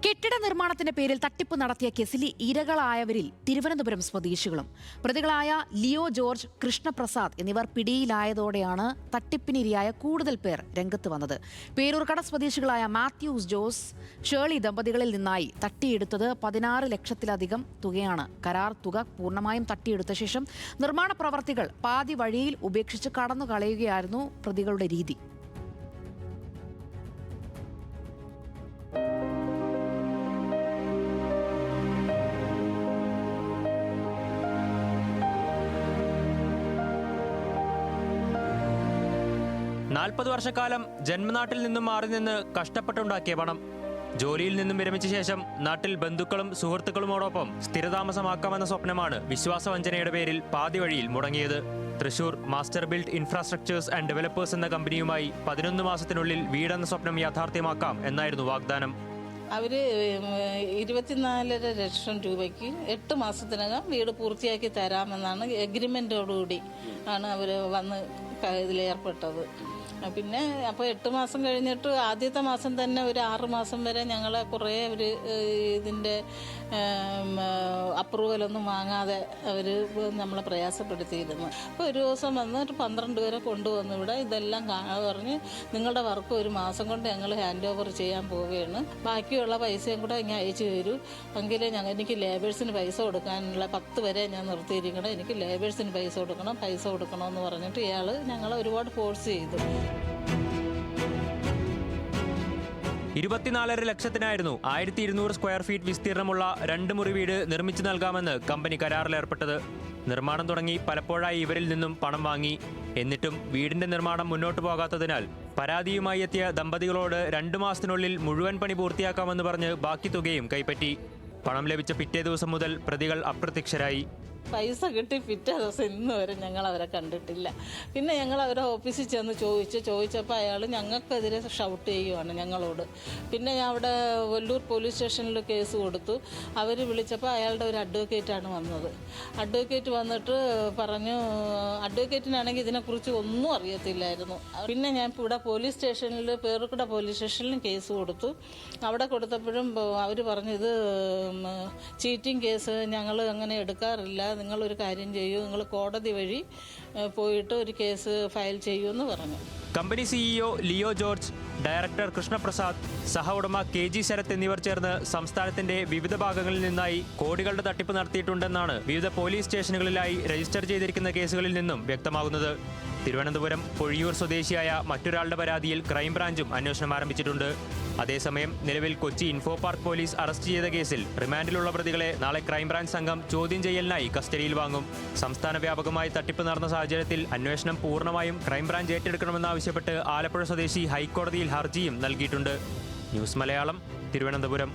കെട്ടിട നിർമ്മാണത്തിന്റെ പേരിൽ തട്ടിപ്പ് നടത്തിയ കേസിൽ ഇരകളായവരിൽ തിരുവനന്തപുരം സ്വദേശികളും പ്രതികളായ ലിയോ ജോർജ്, കൃഷ്ണപ്രസാദ് എന്നിവർ പിടിയിലായതോടെയാണ് തട്ടിപ്പിനിരയായ കൂടുതൽ പേർ രംഗത്ത് വന്നത്. പേരൂർക്കട സ്വദേശികളായ മാത്യൂസ് ജോസ്, ഷേർലി ദമ്പതികളിൽ നിന്നായി തട്ടിയെടുത്തത് 16 ലക്ഷത്തിലധികം തുകയാണ്. കരാർ തുക പൂർണ്ണമായും തട്ടിയെടുത്ത ശേഷം നിർമ്മാണ പ്രവർത്തികൾ പാതി വഴിയിൽ ഉപേക്ഷിച്ച് കടന്നുകളയുകയായിരുന്നു പ്രതികളുടെ രീതി. നാൽപ്പത് വർഷക്കാലം ജന്മനാട്ടിൽ നിന്നും മാറി നിന്ന് കഷ്ടപ്പെട്ടുണ്ടാക്കിയ പണം ജോലിയിൽ നിന്നും വിരമിച്ച ശേഷം നാട്ടിൽ ബന്ധുക്കളും സുഹൃത്തുക്കളുമോടൊപ്പം സ്ഥിരതാമസമാക്കാമെന്ന സ്വപ്നമാണ് വിശ്വാസവഞ്ചനയുടെ പേരിൽ പാതി വഴിയിൽ മുടങ്ങിയത്. Thrissur Master Build infrastructures and developers എന്ന കമ്പനിയുമായി 11 മാസത്തിനുള്ളിൽ വീടെന്ന സ്വപ്നം യാഥാർത്ഥ്യമാക്കാം എന്നായിരുന്നു വാഗ്ദാനം. അവര് 24.5 ലക്ഷം രൂപയ്ക്ക് 8 മാസത്തിനകം വീട് പൂർത്തിയാക്കി തരാമെന്നാണ് എഗ്രിമെന്റോടുകൂടി ആണ് അവർ വന്ന് ഇതിലേർപ്പെട്ടത്. പിന്നെ അപ്പോൾ 8 മാസം കഴിഞ്ഞിട്ട് ആദ്യത്തെ മാസം തന്നെ ഒരു 6 മാസം വരെ ഞങ്ങളെ കുറേ അവർ ഇതിൻ്റെ അപ്രൂവലൊന്നും വാങ്ങാതെ അവർ നമ്മളെ പ്രയാസപ്പെടുത്തിയിരുന്നു. അപ്പോൾ ഒരു ദിവസം വന്ന് ഒരു 12 പേരെ കൊണ്ടുവന്നു ഇവിടെ ഇതെല്ലാം പറഞ്ഞ് നിങ്ങളുടെ വർക്ക് ഒരു മാസം കൊണ്ട് ഞങ്ങൾ ഹാൻഡ് ഓവർ ചെയ്യാൻ പോവുകയാണ്, ബാക്കിയുള്ള പൈസയും കൂടെ ഇങ്ങനെ അയച്ചു തരൂ, എങ്കിലേ എനിക്ക് ലേബേഴ്സിന് പൈസ കൊടുക്കാനുള്ള 10 വരെ ഞാൻ നിർത്തിയിരിക്കണം, എനിക്ക് ലേബേഴ്സിന് പൈസ കൊടുക്കണമെന്ന് പറഞ്ഞിട്ട് ഇയാൾ ഞങ്ങളെ ഒരുപാട് ഫോഴ്സ് ചെയ്തു. 24.5 ലക്ഷത്തിനായിരുന്നു 1200 സ്ക്വയർ ഫീറ്റ് വിസ്തീർണമുള്ള 2 മുറി വീട് നിർമ്മിച്ചു നൽകാമെന്ന് കമ്പനി കരാറിലേർപ്പെട്ടത്. നിർമ്മാണം തുടങ്ങി പലപ്പോഴായി ഇവരിൽ നിന്നും പണം വാങ്ങി. എന്നിട്ടും വീടിന്റെ നിർമ്മാണം മുന്നോട്ട് പോകാത്തതിനാൽ പരാതിയുമായി എത്തിയ ദമ്പതികളോട് 2 മാസത്തിനുള്ളിൽ മുഴുവൻ പണി പൂർത്തിയാക്കാമെന്ന് പറഞ്ഞ് ബാക്കി തുകയും കൈപ്പറ്റി. പണം ലഭിച്ച പിറ്റേ ദിവസം മുതൽ പ്രതികൾ അപ്രത്യക്ഷരായി. പൈസ കിട്ടി പിറ്റേ ദിവസം ഇന്ന് വരെ ഞങ്ങൾ അവരെ കണ്ടിട്ടില്ല. പിന്നെ ഞങ്ങൾ അവരെ ഓഫീസിൽ ചെന്ന് ചോദിച്ചപ്പോൾ അയാൾ ഞങ്ങൾക്കെതിരെ ഷൗട്ട് ചെയ്യുവാണ് ഞങ്ങളോട്. പിന്നെ ഞാൻ അവിടെ വെല്ലൂർ പോലീസ് സ്റ്റേഷനിൽ കേസ് കൊടുത്തു. അവർ വിളിച്ചപ്പോൾ അയാളുടെ ഒരു അഡ്വക്കേറ്റാണ് വന്നത്. അഡ്വക്കേറ്റ് വന്നിട്ട് പറഞ്ഞു, അഡ്വക്കേറ്റിനാണെങ്കിൽ ഇതിനെക്കുറിച്ച് ഒന്നും അറിയത്തില്ലായിരുന്നു. പിന്നെ ഞാൻ ഇവിടെ പോലീസ് സ്റ്റേഷനിൽ പേരൂർക്കട പോലീസ് സ്റ്റേഷനിലും കേസ് കൊടുത്തു. അവിടെ കൊടുത്തപ്പോഴും അവർ പറഞ്ഞു ഇത് ചീറ്റിംഗ് കേസ് ഞങ്ങൾ അങ്ങനെ എടുക്കാറില്ല, നിങ്ങളൊരു കാര്യം ചെയ്യൂ, നിങ്ങൾ കോടതി വഴി പോയിട്ട് ഒരു കേസ് ഫയൽ ചെയ്യൂന്ന് പറഞ്ഞു. Company CEO Leo George, director Krishnaprasad, സഹ ഉടമ KG ശരത് എന്നിവർ ചേർന്ന് സംസ്ഥാനത്തിന്റെ വിവിധ ഭാഗങ്ങളിൽ നിന്നായി കോടികളുടെ തട്ടിപ്പ് നടത്തിയിട്ടുണ്ടെന്നാണ് വിവിധ പോലീസ് സ്റ്റേഷനുകളിലായി രജിസ്റ്റർ ചെയ്തിരിക്കുന്ന കേസുകളിൽ നിന്നും വ്യക്തമാകുന്നത്. തിരുവനന്തപുരം പൊഴിയൂർ സ്വദേശിയായ മറ്റൊരാളുടെ പരാതിയിൽ ക്രൈംബ്രാഞ്ചും അന്വേഷണം ആരംഭിച്ചിട്ടുണ്ട്. അതേസമയം നിലവിൽ Kochi info park police arrest ചെയ്ത കേസിൽ റിമാൻഡിലുള്ള പ്രതികളെ നാളെ ക്രൈംബ്രാഞ്ച് സംഘം ചോദ്യം ചെയ്യലിനായി കസ്റ്റഡിയിൽ വാങ്ങും. സംസ്ഥാന വ്യാപകമായി തട്ടിപ്പ് നടന്ന സാഹചര്യത്തിൽ അന്വേഷണം പൂർണ്ണമായും ക്രൈംബ്രാഞ്ച് ഏറ്റെടുക്കണമെന്നാവശ്യപ്പെട്ട് ആലപ്പുഴ സ്വദേശി ഹൈക്കോടതിയിൽ ഹർജിയും നൽകിയിട്ടുണ്ട്. ന്യൂസ് മലയാളം, തിരുവനന്തപുരം.